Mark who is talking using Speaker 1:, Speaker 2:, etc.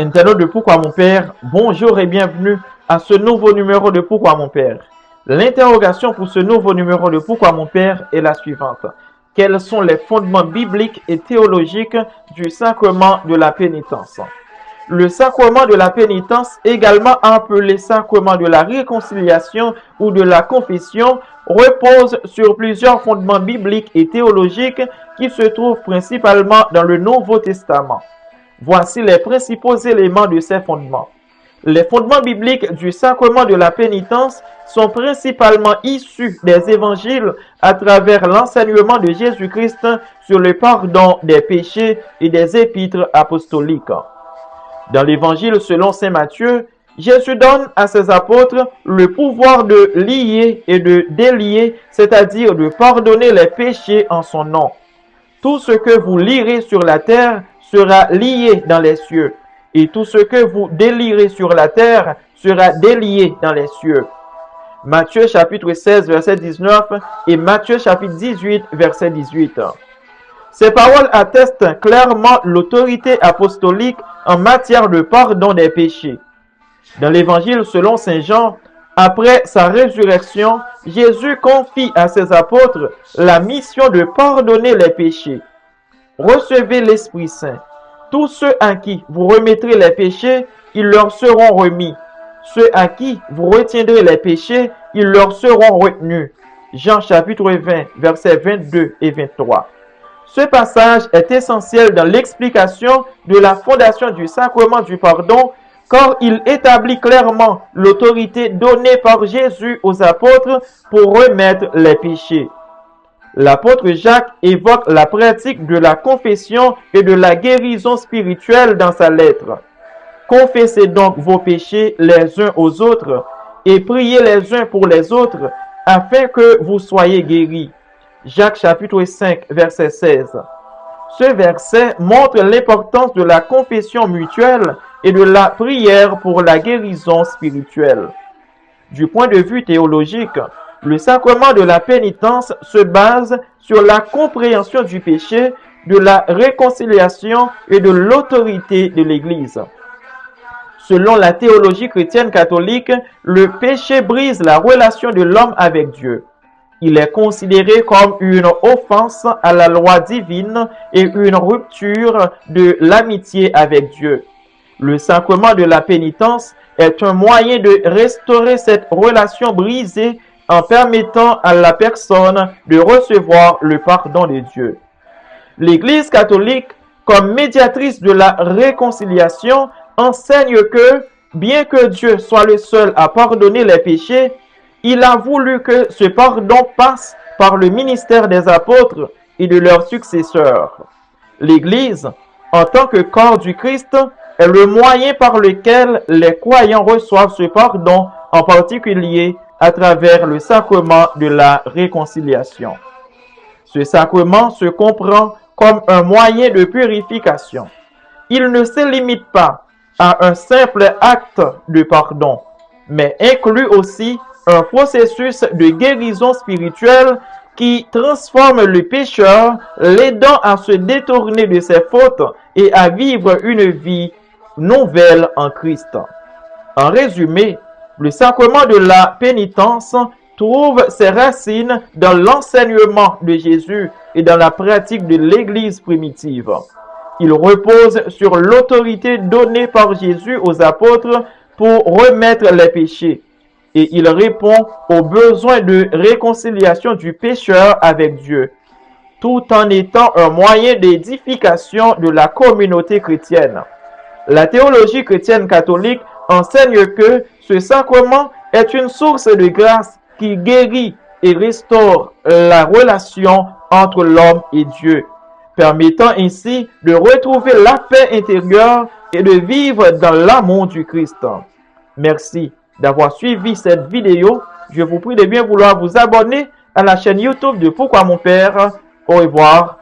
Speaker 1: Internaute de Pourquoi mon Père, bonjour et bienvenue à ce nouveau numéro de Pourquoi mon Père. L'interrogation pour ce nouveau numéro de Pourquoi mon Père est la suivante. Quels sont les fondements bibliques et théologiques du sacrement de la pénitence? Le sacrement de la pénitence, également appelé sacrement de la réconciliation ou de la confession, repose sur plusieurs fondements bibliques et théologiques qui se trouvent principalement dans le Nouveau Testament. Voici les principaux éléments de ces fondements. Les fondements bibliques du sacrement de la pénitence sont principalement issus des évangiles à travers l'enseignement de Jésus-Christ sur le pardon des péchés et des épîtres apostoliques. Dans l'évangile selon saint Matthieu, Jésus donne à ses apôtres le pouvoir de lier et de délier, c'est-à-dire de pardonner les péchés en son nom. Tout ce que vous lierez sur la terre sera lié dans les cieux, et tout ce que vous délierez sur la terre sera délié dans les cieux. Matthieu chapitre 16, verset 19 et Matthieu chapitre 18, verset 18. Ces paroles attestent clairement l'autorité apostolique en matière de pardon des péchés. Dans l'évangile selon saint Jean, après sa résurrection, Jésus confie à ses apôtres la mission de pardonner les péchés. Recevez l'Esprit Saint. Tous ceux à qui vous remettrez les péchés, ils leur seront remis. Ceux à qui vous retiendrez les péchés, ils leur seront retenus. Jean chapitre 20, versets 22 et 23. Ce passage est essentiel dans l'explication de la fondation du sacrement du pardon, car il établit clairement l'autorité donnée par Jésus aux apôtres pour remettre les péchés. L'apôtre Jacques évoque la pratique de la confession et de la guérison spirituelle dans sa lettre. Confessez donc vos péchés les uns aux autres et priez les uns pour les autres afin que vous soyez guéris. Jacques chapitre 5, verset 16. Ce verset montre l'importance de la confession mutuelle et de la prière pour la guérison spirituelle. Du point de vue théologique, le sacrement de la pénitence se base sur la compréhension du péché, de la réconciliation et de l'autorité de l'Église. Selon la théologie chrétienne catholique, le péché brise la relation de l'homme avec Dieu. Il est considéré comme une offense à la loi divine et une rupture de l'amitié avec Dieu. Le sacrement de la pénitence est un moyen de restaurer cette relation brisée en permettant à la personne de recevoir le pardon de Dieu. L'Église catholique, comme médiatrice de la réconciliation, enseigne que, bien que Dieu soit le seul à pardonner les péchés, il a voulu que ce pardon passe par le ministère des apôtres et de leurs successeurs. L'Église, en tant que corps du Christ, est le moyen par lequel les croyants reçoivent ce pardon, en particulier à travers le sacrement de la réconciliation. Ce sacrement se comprend comme un moyen de purification. Il ne se limite pas à un simple acte de pardon, mais inclut aussi un processus de guérison spirituelle qui transforme le pécheur, l'aidant à se détourner de ses fautes et à vivre une vie nouvelle en Christ. En résumé, le sacrement de la pénitence trouve ses racines dans l'enseignement de Jésus et dans la pratique de l'Église primitive. Il repose sur l'autorité donnée par Jésus aux apôtres pour remettre les péchés, et il répond aux besoins de réconciliation du pécheur avec Dieu, tout en étant un moyen d'édification de la communauté chrétienne. La théologie chrétienne catholique enseigne que ce sacrement est une source de grâce qui guérit et restaure la relation entre l'homme et Dieu, permettant ainsi de retrouver la paix intérieure et de vivre dans l'amour du Christ. Merci d'avoir suivi cette vidéo. Je vous prie de bien vouloir vous abonner à la chaîne YouTube de Pourquoi mon Père. Au revoir